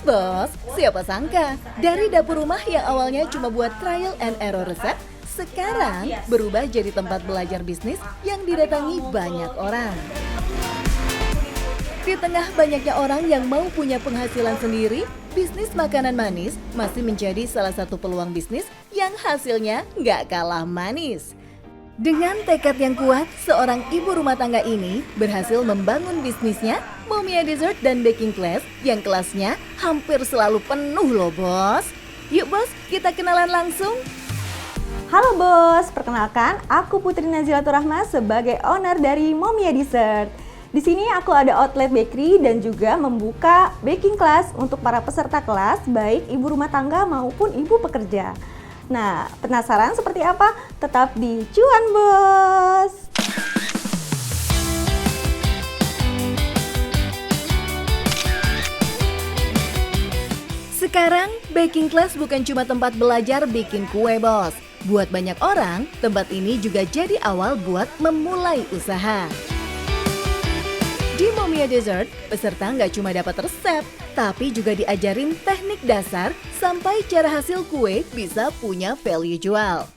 bos, siapa sangka dari dapur rumah yang awalnya cuma buat trial and error resep, sekarang berubah jadi tempat belajar bisnis yang didatangi banyak orang. Di tengah banyaknya orang yang mau punya penghasilan sendiri, bisnis makanan manis masih menjadi salah satu peluang bisnis yang hasilnya nggak kalah manis. Dengan tekad yang kuat, seorang ibu rumah tangga ini berhasil membangun bisnisnya Momia Dessert dan Baking Class yang kelasnya hampir selalu penuh loh bos. Yuk bos, kita kenalan langsung. Halo bos, perkenalkan aku Putri Nazilatul Rahma sebagai owner dari Momia Dessert. Di sini aku ada outlet bakery dan juga membuka baking class untuk para peserta kelas, baik ibu rumah tangga maupun ibu pekerja. Nah, penasaran seperti apa? Tetap di Cuan Bos! Sekarang, baking class bukan cuma tempat belajar bikin kue bos. Buat banyak orang, tempat ini juga jadi awal buat memulai usaha. Di Momia Dessert, peserta nggak cuma dapat resep, tapi juga diajarin teknik dasar sampai cara hasil kue bisa punya value jual.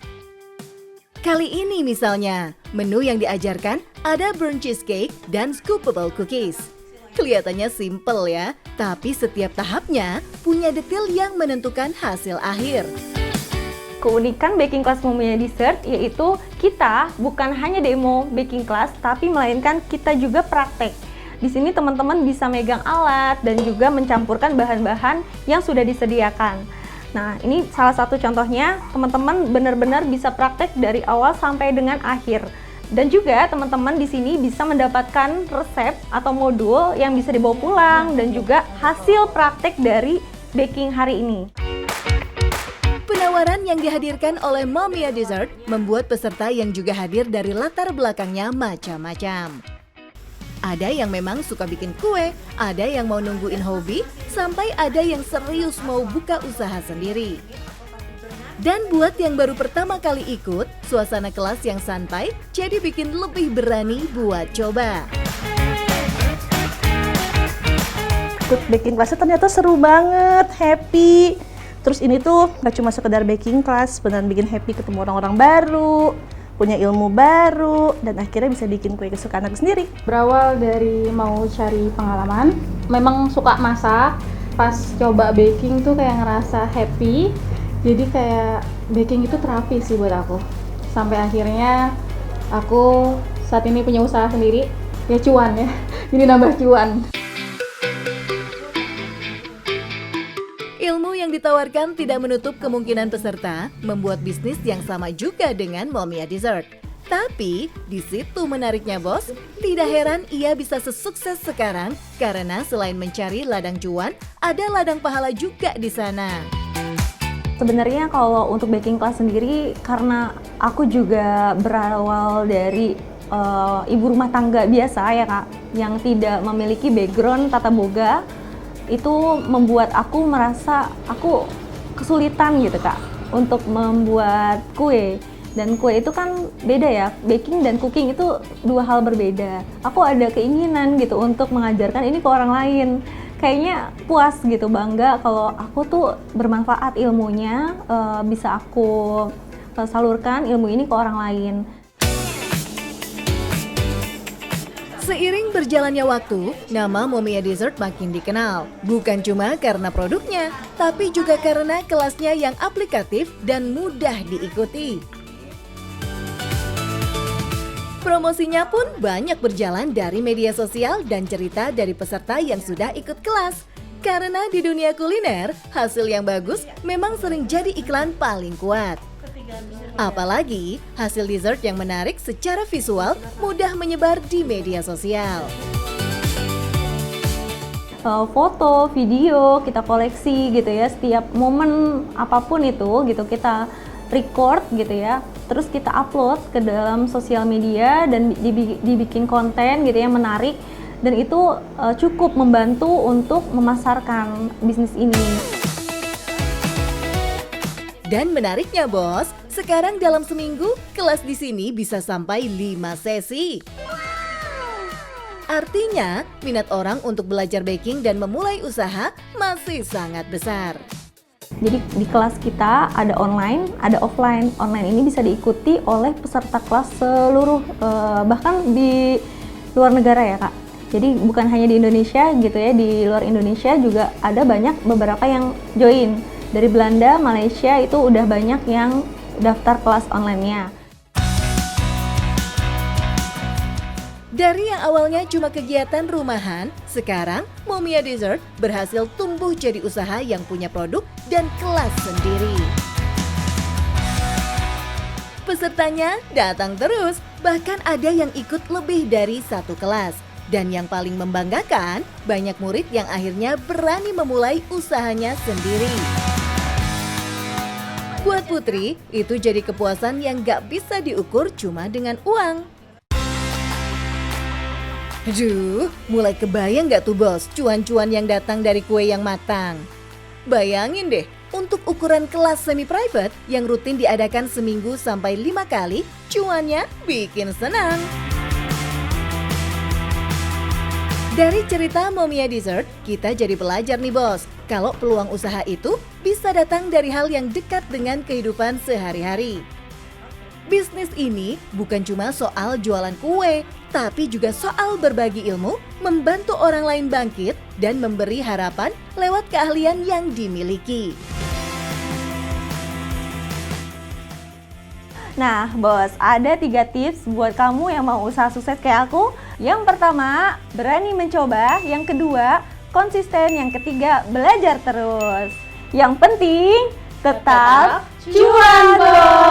Kali ini misalnya, menu yang diajarkan ada burnt cheesecake dan scoopable cookies. Kelihatannya simple ya, tapi setiap tahapnya punya detail yang menentukan hasil akhir. Keunikan baking class Momia Dessert yaitu kita bukan hanya demo baking class, tapi melainkan kita juga praktek. Di sini teman-teman bisa megang alat dan juga mencampurkan bahan-bahan yang sudah disediakan. Nah, ini salah satu contohnya, teman-teman benar-benar bisa praktek dari awal sampai dengan akhir. Dan juga teman-teman di sini bisa mendapatkan resep atau modul yang bisa dibawa pulang dan juga hasil praktek dari baking hari ini. Penawaran yang dihadirkan oleh Momia Dessert membuat peserta yang juga hadir dari latar belakangnya macam-macam. Ada yang memang suka bikin kue, ada yang mau nungguin hobi, sampai ada yang serius mau buka usaha sendiri. Dan buat yang baru pertama kali ikut, suasana kelas yang santai jadi bikin lebih berani buat coba. Ikut baking class ternyata seru banget, happy. Terus ini tuh gak cuma sekedar baking class, beneran bikin happy ketemu orang-orang baru, punya ilmu baru, dan akhirnya bisa bikin kue kesukaan aku sendiri. Berawal dari mau cari pengalaman, memang suka masak, pas coba baking tuh kayak ngerasa happy, jadi kayak baking itu terapi sih buat aku. Sampai akhirnya aku saat ini punya usaha sendiri, ya cuan ya, jadi nambah cuan. Ilmu yang ditawarkan tidak menutup kemungkinan peserta membuat bisnis yang sama juga dengan Momia Dessert. Tapi di situ menariknya bos, tidak heran ia bisa sesukses sekarang karena selain mencari ladang cuan, ada ladang pahala juga di sana. Sebenarnya kalau untuk baking class sendiri, karena aku juga berawal dari ibu rumah tangga biasa ya kak, yang tidak memiliki background tata boga, itu membuat aku merasa aku kesulitan gitu kak untuk membuat kue. Dan kue itu kan beda ya, baking dan cooking itu dua hal berbeda. Aku ada keinginan gitu untuk mengajarkan ini ke orang lain. Kayaknya puas gitu, bangga kalau aku tuh bermanfaat ilmunya, bisa aku salurkan ilmu ini ke orang lain. Seiring berjalannya waktu, nama Momia Dessert makin dikenal. Bukan cuma karena produknya, tapi juga karena kelasnya yang aplikatif dan mudah diikuti. Promosinya pun banyak berjalan dari media sosial dan cerita dari peserta yang sudah ikut kelas. Karena di dunia kuliner, hasil yang bagus memang sering jadi iklan paling kuat. Apalagi hasil dessert yang menarik secara visual mudah menyebar di media sosial. Foto, video kita koleksi gitu ya, setiap momen apapun itu gitu kita record gitu ya, terus kita upload ke dalam sosial media dan dibikin konten gitu ya menarik, dan itu cukup membantu untuk memasarkan bisnis ini. Dan menariknya bos, sekarang dalam seminggu kelas di sini bisa sampai 5 sesi. Artinya, minat orang untuk belajar baking dan memulai usaha masih sangat besar. Jadi di kelas kita ada online, ada offline. Online ini bisa diikuti oleh peserta kelas seluruh, bahkan di luar negara ya Kak. Jadi bukan hanya di Indonesia gitu ya, di luar Indonesia juga ada beberapa yang join. Dari Belanda, Malaysia itu udah banyak yang daftar kelas online-nya. Dari yang awalnya cuma kegiatan rumahan, sekarang Momia Dessert berhasil tumbuh jadi usaha yang punya produk dan kelas sendiri. Pesertanya datang terus, bahkan ada yang ikut lebih dari satu kelas. Dan yang paling membanggakan, banyak murid yang akhirnya berani memulai usahanya sendiri. Buat Putri, itu jadi kepuasan yang gak bisa diukur cuma dengan uang. Aduh, mulai kebayang gak tuh bos, cuan-cuan yang datang dari kue yang matang? Bayangin deh, untuk ukuran kelas semi-private yang rutin diadakan seminggu sampai 5 kali, cuannya bikin senang. Dari cerita Momia Dessert, kita jadi belajar nih bos, kalau peluang usaha itu bisa datang dari hal yang dekat dengan kehidupan sehari-hari. Bisnis ini bukan cuma soal jualan kue, tapi juga soal berbagi ilmu, membantu orang lain bangkit, dan memberi harapan lewat keahlian yang dimiliki. Nah, bos, ada 3 tips buat kamu yang mau usaha sukses kayak aku. Yang pertama, berani mencoba. Yang kedua, konsisten. Yang ketiga, belajar terus. Yang penting, tetap cuan, bos!